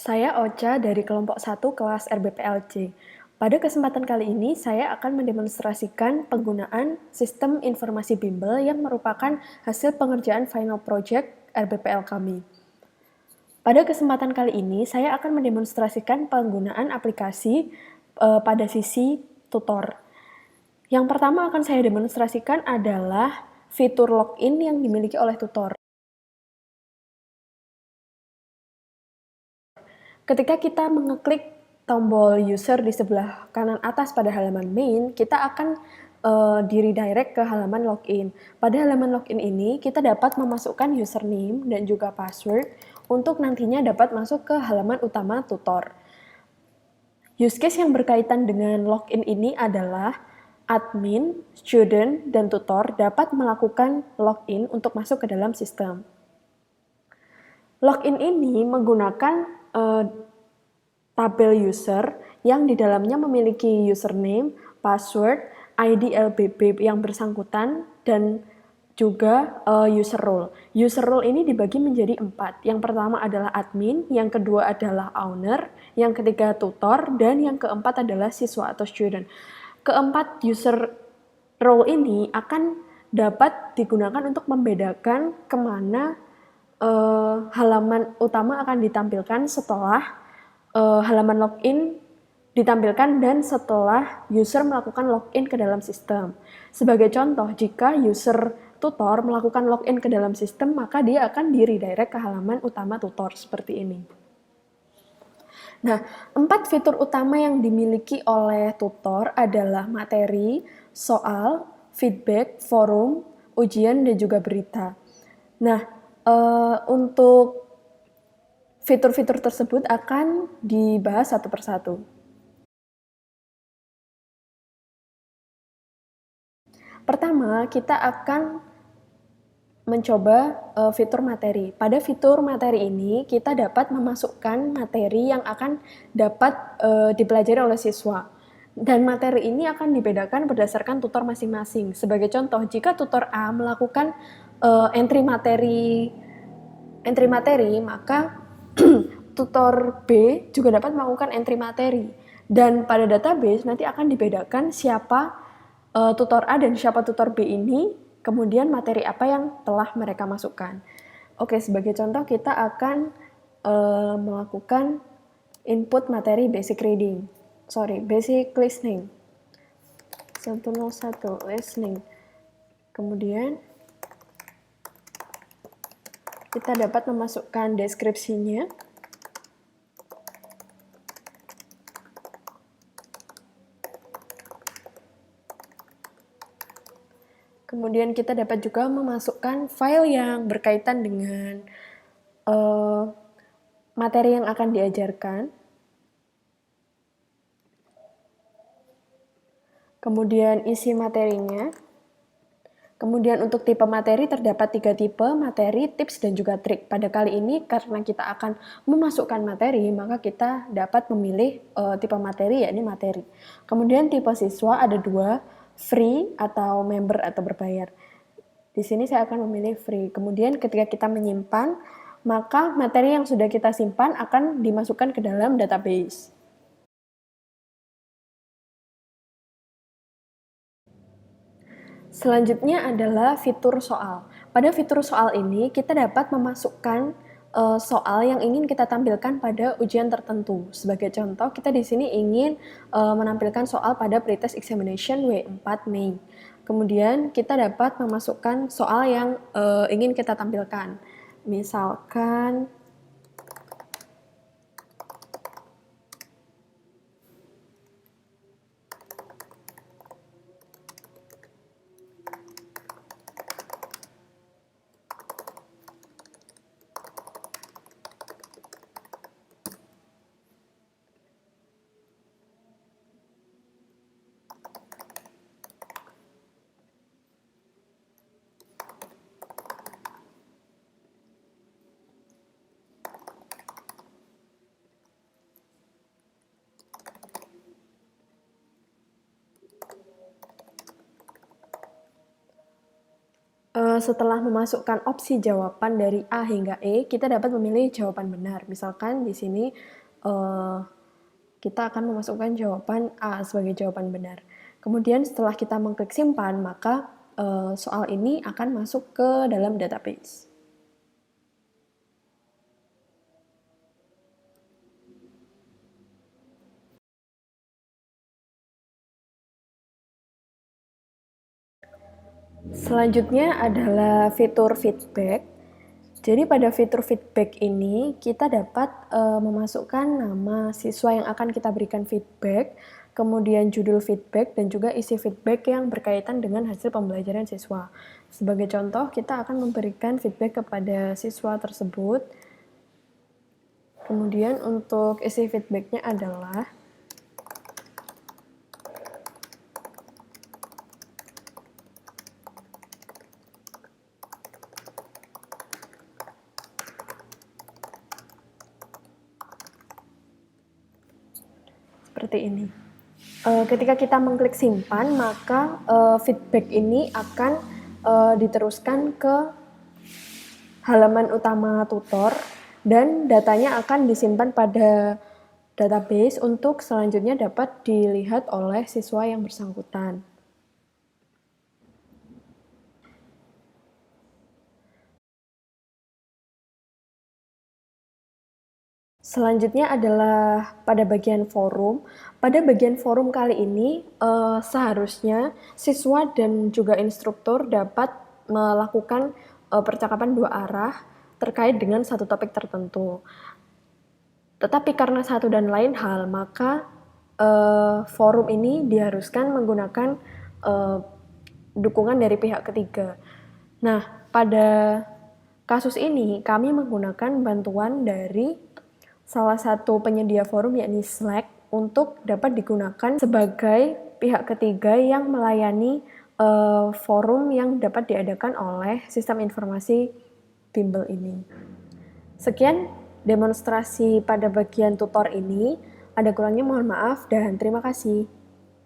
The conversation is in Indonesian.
Saya Ocha dari kelompok 1 kelas RBPLC. Pada kesempatan kali ini, saya akan mendemonstrasikan penggunaan sistem informasi bimbel yang merupakan hasil pengerjaan final project RBPL kami. Pada kesempatan kali ini, saya akan mendemonstrasikan penggunaan aplikasi pada sisi tutor. Yang pertama akan saya demonstrasikan adalah fitur login yang dimiliki oleh tutor. Ketika kita mengeklik tombol user di sebelah kanan atas pada halaman main, kita akan di-redirect ke halaman login. Pada halaman login ini, kita dapat memasukkan username dan juga password untuk nantinya dapat masuk ke halaman utama tutor. Use case yang berkaitan dengan login ini adalah admin, student, dan tutor dapat melakukan login untuk masuk ke dalam sistem. Login ini menggunakan tabel user yang di dalamnya memiliki username, password, ID LBB yang bersangkutan, dan juga user role. User role ini dibagi menjadi 4. Yang pertama adalah admin, yang kedua adalah owner, yang ketiga tutor, dan yang keempat adalah siswa atau student. Keempat user role ini akan dapat digunakan untuk membedakan kemana halaman utama akan ditampilkan setelah halaman login ditampilkan dan setelah user melakukan login ke dalam sistem. Sebagai contoh, jika user tutor melakukan login ke dalam sistem, maka dia akan di-redirect ke halaman utama tutor seperti ini. Nah, 4 fitur utama yang dimiliki oleh tutor adalah materi, soal, feedback, forum, ujian, dan juga berita. Nah, untuk fitur-fitur tersebut akan dibahas satu persatu. Pertama, kita akan mencoba fitur materi. Pada fitur materi ini, kita dapat memasukkan materi yang akan dapat dipelajari oleh siswa. Dan materi ini akan dibedakan berdasarkan tutor masing-masing. Sebagai contoh, jika tutor A melakukan entry materi, maka tutor B juga dapat melakukan entry materi. Dan pada database nanti akan dibedakan siapa tutor A dan siapa tutor B ini, kemudian materi apa yang telah mereka masukkan. Oke, sebagai contoh kita akan melakukan input materi basic listening. 101 listening. Kemudian kita dapat memasukkan deskripsinya. Kemudian kita dapat juga memasukkan file yang berkaitan dengan materi yang akan diajarkan. Kemudian isi materinya. Kemudian untuk tipe materi terdapat 3 tipe, materi, tips, dan juga trik. Pada kali ini karena kita akan memasukkan materi, maka kita dapat memilih tipe materi, yakni materi. Kemudian tipe siswa ada 2, free atau member atau berbayar. Di sini saya akan memilih free. Kemudian ketika kita menyimpan, maka materi yang sudah kita simpan akan dimasukkan ke dalam database. Selanjutnya adalah fitur soal. Pada fitur soal ini, kita dapat memasukkan soal yang ingin kita tampilkan pada ujian tertentu. Sebagai contoh, kita di sini ingin menampilkan soal pada pretest examination W4 Mei. Kemudian kita dapat memasukkan soal yang ingin kita tampilkan. Misalkan Setelah memasukkan opsi jawaban dari A hingga E, kita dapat memilih jawaban benar. Misalkan di sini kita akan memasukkan jawaban A sebagai jawaban benar. Kemudian setelah kita mengklik simpan, maka soal ini akan masuk ke dalam database. Selanjutnya adalah fitur feedback. Jadi pada fitur feedback ini kita dapat memasukkan nama siswa yang akan kita berikan feedback, kemudian judul feedback dan juga isi feedback yang berkaitan dengan hasil pembelajaran siswa. Sebagai contoh, kita akan memberikan feedback kepada siswa tersebut. Kemudian untuk isi feedbacknya adalah seperti ini. Ketika kita mengklik simpan, maka feedback ini akan diteruskan ke halaman utama tutor dan datanya akan disimpan pada database untuk selanjutnya dapat dilihat oleh siswa yang bersangkutan. Selanjutnya adalah pada bagian forum. Pada bagian forum kali ini, seharusnya siswa dan juga instruktur dapat melakukan percakapan dua arah terkait dengan satu topik tertentu. Tetapi karena satu dan lain hal, maka forum ini diharuskan menggunakan dukungan dari pihak ketiga. Nah, pada kasus ini kami menggunakan bantuan dari salah satu penyedia forum yakni Slack untuk dapat digunakan sebagai pihak ketiga yang melayani forum yang dapat diadakan oleh sistem informasi bimbel ini. Sekian demonstrasi pada bagian tutor ini. Ada kurangnya mohon maaf dan terima kasih.